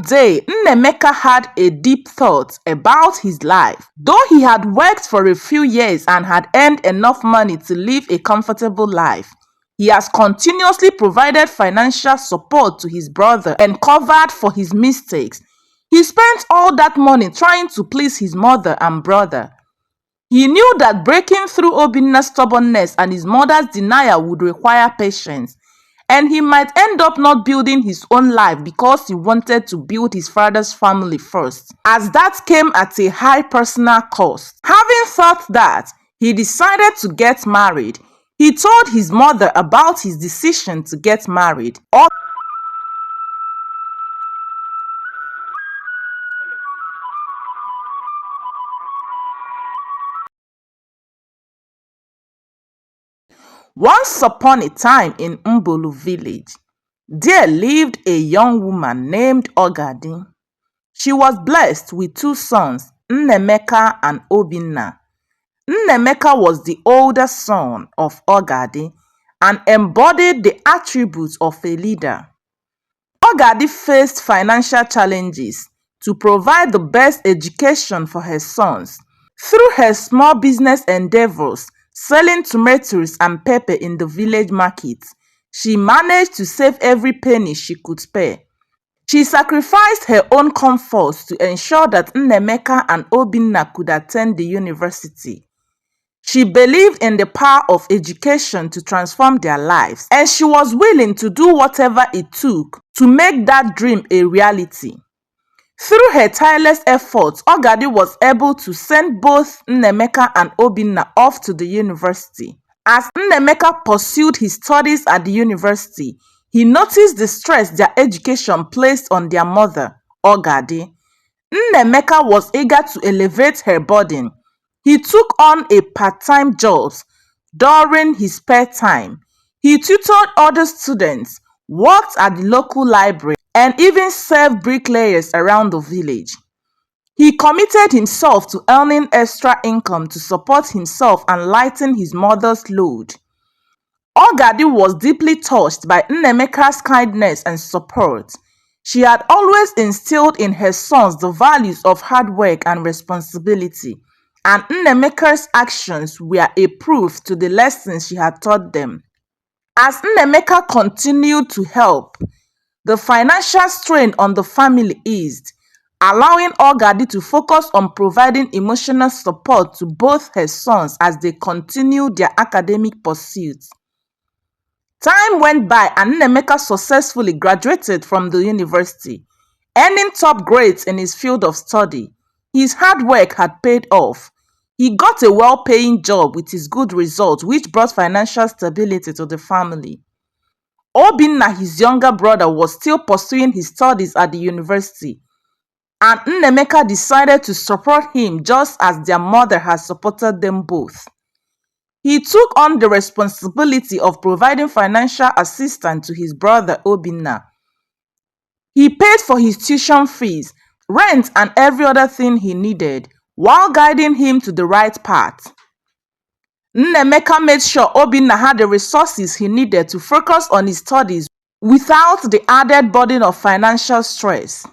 day, Nnemeka had a deep thought about his life. Though he had worked for a few years and had earned enough money to live a comfortable life, he has continuously provided financial support to his brother and covered for his mistakes. He spent all that money trying to please his mother and brother. He knew that breaking through Obinna's stubbornness and his mother's denial would require patience, and he might end up not building his own life because he wanted to build his father's family first, as that came at a high personal cost. Having thought that, he decided to get married. He told his mother about his decision to get married. Once upon a time in Mbulu village, there lived a young woman named Ogadi. She was blessed with two sons, Nnemeka and Obinna. Nnemeka was the older son of Ogadi and embodied the attributes of a leader. Ogadi faced financial challenges to provide the best education for her sons. Through her small business endeavors, selling tomatoes and pepper in the village market, she managed to save every penny she could spare. She sacrificed her own comforts to ensure that Nnemeka and Obinna could attend the university. She believed in the power of education to transform their lives, and she was willing to do whatever it took to make that dream a reality. Through her tireless efforts, Ogadi was able to send both Nnemeka and Obinna off to the university. As Nnemeka pursued his studies at the university, he noticed the stress their education placed on their mother, Ogadi. Nnemeka was eager to elevate her burden. He took on a part-time job during his spare time. He tutored other students, worked at the local library, and even served bricklayers around the village. He committed himself to earning extra income to support himself and lighten his mother's load. Ogadi was deeply touched by Nnemeka's kindness and support. She had always instilled in her sons the values of hard work and responsibility, and Nnemeka's actions were a proof to the lessons she had taught them. As Nnemeka continued to help, the financial strain on the family eased, allowing Ogadi to focus on providing emotional support to both her sons as they continued their academic pursuits. Time went by and Nnemeka successfully graduated from the university, earning top grades in his field of study. His hard work had paid off. He got a well-paying job with his good results, which brought financial stability to the family. Obinna, his younger brother, was still pursuing his studies at the university, and Nnemeka decided to support him just as their mother had supported them both. He took on the responsibility of providing financial assistance to his brother Obinna. He paid for his tuition fees, rent, and every other thing he needed, while guiding him to the right path. Nnemeka made sure Obinna had the resources he needed to focus on his studies without the added burden of financial stress.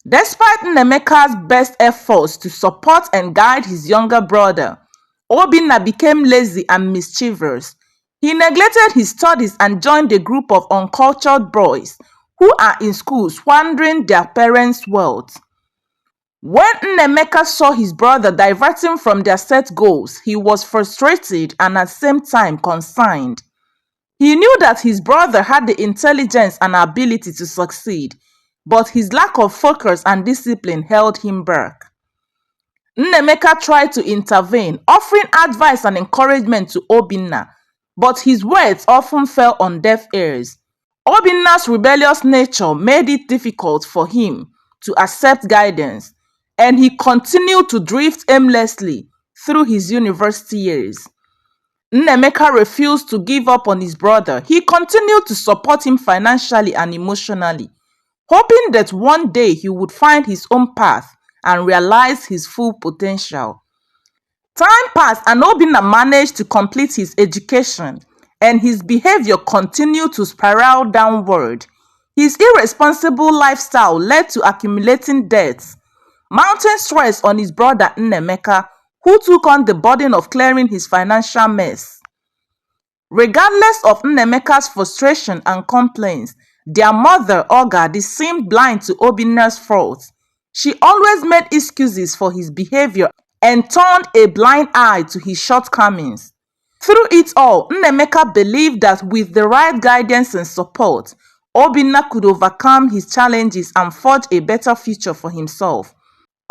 Despite Nnemeka's best efforts to support and guide his younger brother, Obinna became lazy and mischievous. He neglected his studies and joined a group of uncultured boys who are in school squandering their parents' wealth. When Nnemeka saw his brother diverting from their set goals, he was frustrated and at the same time concerned. He knew that his brother had the intelligence and ability to succeed, but his lack of focus and discipline held him back. Nnemeka tried to intervene, offering advice and encouragement to Obinna, but his words often fell on deaf ears. Obinna's rebellious nature made it difficult for him to accept guidance, and he continued to drift aimlessly through his university years. Nnemeka refused to give up on his brother. He continued to support him financially and emotionally, hoping that one day he would find his own path and realize his full potential. Time passed and Obinna managed to complete his education, and his behavior continued to spiral downward. His irresponsible lifestyle led to accumulating debts, mounting stress on his brother Nnemeka, who took on the burden of clearing his financial mess. Regardless of Nnemeka's frustration and complaints, their mother, Ogadi, seemed blind to Obinna's faults. She always made excuses for his behavior and turned a blind eye to his shortcomings. Through it all, Nnemeka believed that with the right guidance and support, Obinna could overcome his challenges and forge a better future for himself.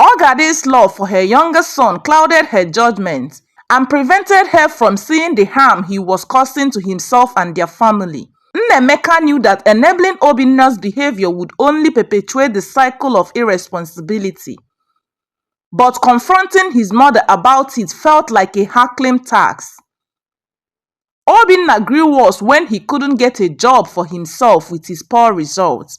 Ogadi's love for her younger son clouded her judgment and prevented her from seeing the harm he was causing to himself and their family. Nnemeka knew that enabling Obinna's behavior would only perpetuate the cycle of irresponsibility. But confronting his mother about it felt like a hackling task. Obinna grew worse when he couldn't get a job for himself with his poor results,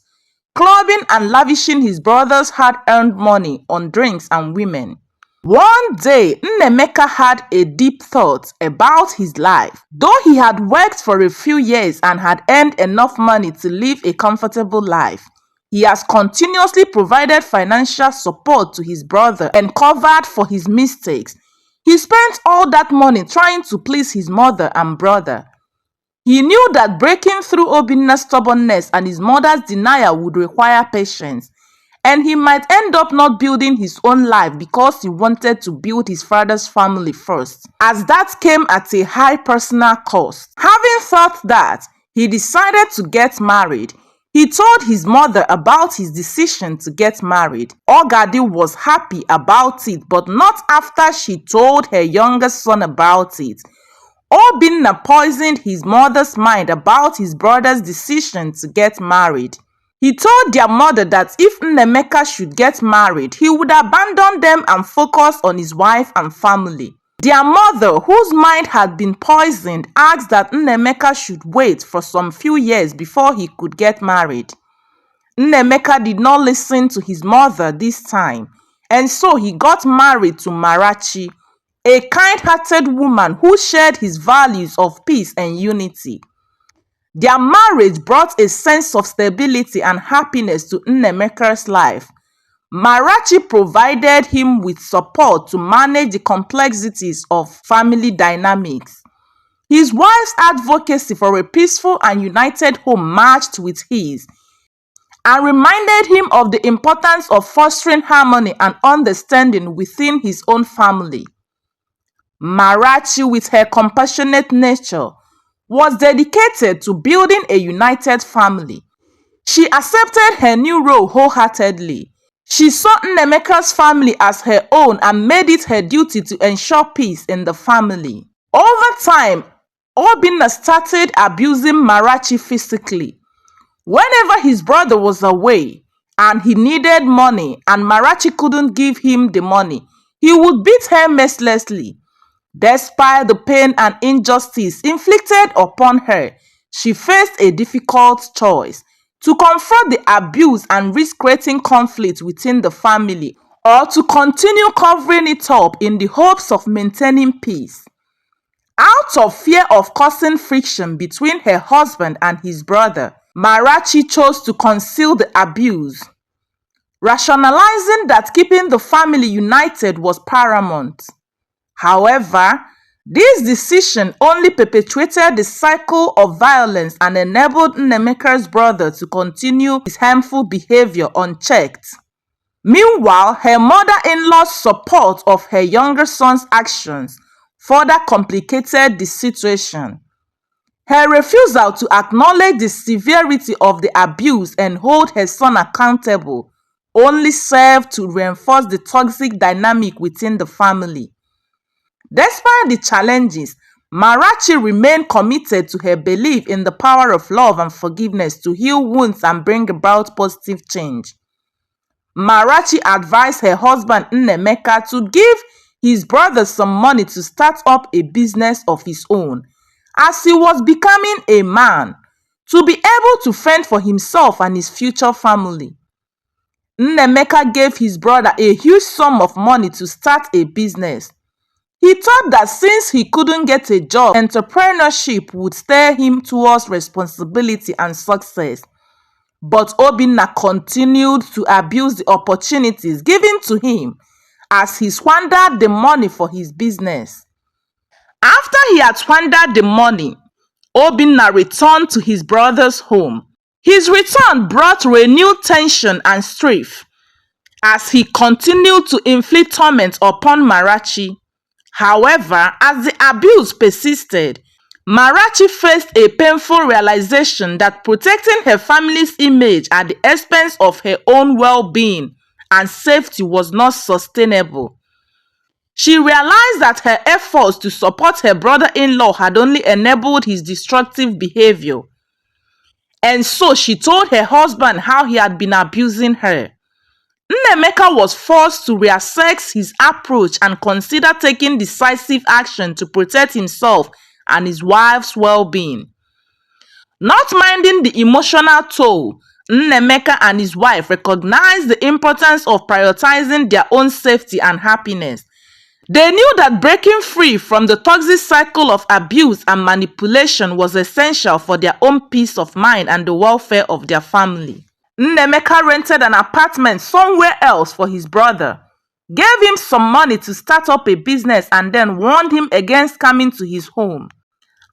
clubbing and lavishing his brother's hard-earned money on drinks and women. One day, Nnemeka had a deep thought about his life. Though he had worked for a few years and had earned enough money to live a comfortable life, he has continuously provided financial support to his brother and covered for his mistakes. He spent all that money trying to please his mother and brother. He knew that breaking through Obinna's stubbornness and his mother's denial would require patience, and he might end up not building his own life because he wanted to build his father's family first, as that came at a high personal cost. Having thought that, he decided to get married. He told his mother about his decision to get married. Ogadi was happy about it, but not after she told her younger son about it. Obinna poisoned his mother's mind about his brother's decision to get married. He told their mother that if Nnemeka should get married, he would abandon them and focus on his wife and family. Their mother, whose mind had been poisoned, asked that Nnemeka should wait for some few years before he could get married. Nnemeka did not listen to his mother this time, and so he got married to Marachi, a kind-hearted woman who shared his values of peace and unity. Their marriage brought a sense of stability and happiness to Nnemeka's life. Marachi provided him with support to manage the complexities of family dynamics. His wife's advocacy for a peaceful and united home matched with his, and reminded him of the importance of fostering harmony and understanding within his own family. Marachi, with her compassionate nature, was dedicated to building a united family. She accepted her new role wholeheartedly. She saw Nnemeka's family as her own and made it her duty to ensure peace in the family. Over time, Obinna started abusing Marachi physically. Whenever his brother was away and he needed money and Marachi couldn't give him the money, he would beat her mercilessly. Despite the pain and injustice inflicted upon her, she faced a difficult choice: to confront the abuse and risk creating conflict within the family, or to continue covering it up in the hopes of maintaining peace. Out of fear of causing friction between her husband and his brother, Marachi chose to conceal the abuse, rationalizing that keeping the family united was paramount. However, this decision only perpetuated the cycle of violence and enabled Nnemeka's brother to continue his harmful behavior unchecked. Meanwhile, her mother-in-law's support of her younger son's actions further complicated the situation. Her refusal to acknowledge the severity of the abuse and hold her son accountable only served to reinforce the toxic dynamic within the family. Despite the challenges, Marachi remained committed to her belief in the power of love and forgiveness to heal wounds and bring about positive change. Marachi advised her husband Nnemeka to give his brother some money to start up a business of his own, as he was becoming a man, to be able to fend for himself and his future family. Nnemeka gave his brother a huge sum of money to start a business. He thought that since he couldn't get a job, entrepreneurship would steer him towards responsibility and success. But Obinna continued to abuse the opportunities given to him as he squandered the money for his business. After he had squandered the money, Obinna returned to his brother's home. His return brought renewed tension and strife as he continued to inflict torment upon Marachi. However, as the abuse persisted, Marachi faced a painful realization that protecting her family's image at the expense of her own well-being and safety was not sustainable. She realized that her efforts to support her brother-in-law had only enabled his destructive behavior. And so she told her husband how he had been abusing her. Nnemeka was forced to reassess his approach and consider taking decisive action to protect himself and his wife's well-being. Not minding the emotional toll, Nnemeka and his wife recognized the importance of prioritizing their own safety and happiness. They knew that breaking free from the toxic cycle of abuse and manipulation was essential for their own peace of mind and the welfare of their family. Nnemeka rented an apartment somewhere else for his brother, gave him some money to start up a business, and then warned him against coming to his home.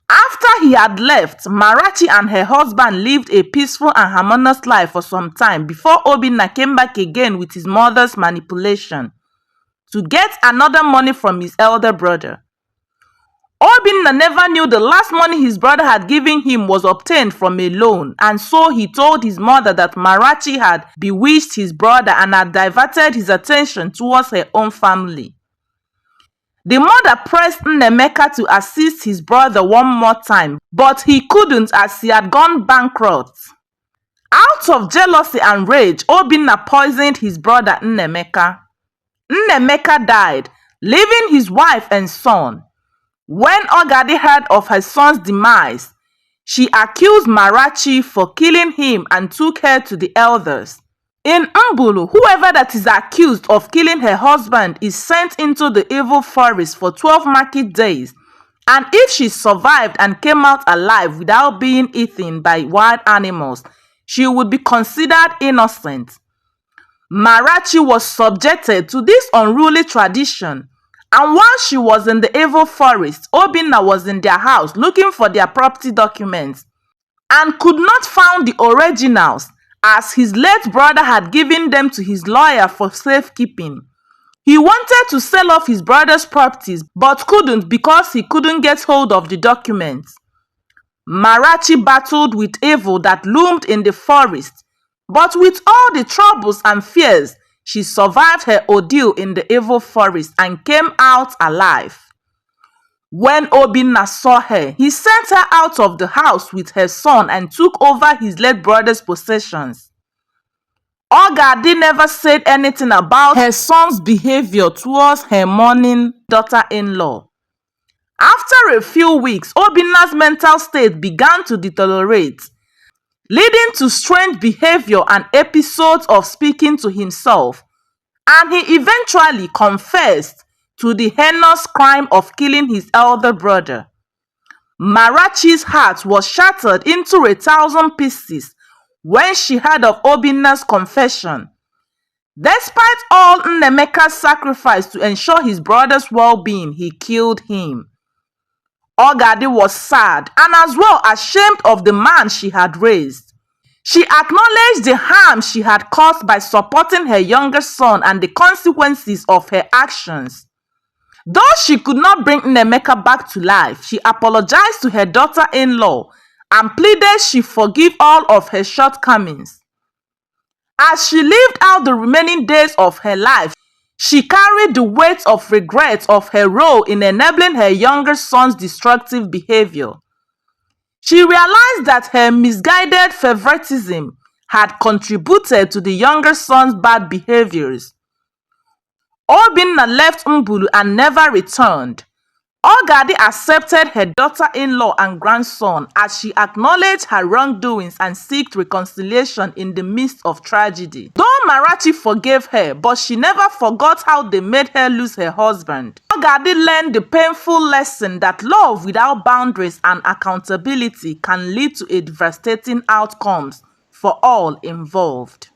After he had left, Marachi and her husband lived a peaceful and harmonious life for some time before Obinna came back again with his mother's manipulation to get another money from his elder brother. Obinna never knew the last money his brother had given him was obtained from a loan, and so he told his mother that Marachi had bewitched his brother and had diverted his attention towards her own family. The mother pressed Nnemeka to assist his brother one more time, but he couldn't as he had gone bankrupt. Out of jealousy and rage, Obinna poisoned his brother Nnemeka. Nnemeka died, leaving his wife and son. When Ogadi heard of her son's demise, she accused Marachi for killing him and took her to the elders. In Mbulu, whoever that is accused of killing her husband is sent into the evil forest for 12 market days, and if she survived and came out alive without being eaten by wild animals, she would be considered innocent. Marachi was subjected to this unruly tradition, and while she was in the evil forest, Obinna was in their house looking for their property documents and could not find the originals, as his late brother had given them to his lawyer for safekeeping. He wanted to sell off his brother's properties but couldn't because he couldn't get hold of the documents. Marachi battled with evil that loomed in the forest, but with all the troubles and fears, she survived her ordeal in the evil forest and came out alive. When Obinna saw her, he sent her out of the house with her son and took over his late brother's possessions. Ogadi never said anything about her son's behavior towards her mourning daughter-in-law. After a few weeks, Obinna's mental state began to deteriorate, leading to strange behavior and episodes of speaking to himself, and he eventually confessed to the heinous crime of killing his elder brother. Marachi's heart was shattered into 1,000 pieces when she heard of Obinna's confession. Despite all Nnemeka's sacrifice to ensure his brother's well-being, he killed him. Ogadi was sad and as well ashamed of the man she had raised. She acknowledged the harm she had caused by supporting her younger son and the consequences of her actions. Though she could not bring Nnemeka back to life, she apologized to her daughter-in-law and pleaded she forgive all of her shortcomings. As she lived out the remaining days of her life, she carried the weight of regret of her role in enabling her younger son's destructive behavior. She realized that her misguided favoritism had contributed to the younger son's bad behaviors. Obinna left Mbulu and never returned. Ogadi accepted her daughter-in-law and grandson as she acknowledged her wrongdoings and sought reconciliation in the midst of tragedy. Though Marachi forgave her, but she never forgot how they made her lose her husband. Ogadi learned the painful lesson that love without boundaries and accountability can lead to a devastating outcomes for all involved.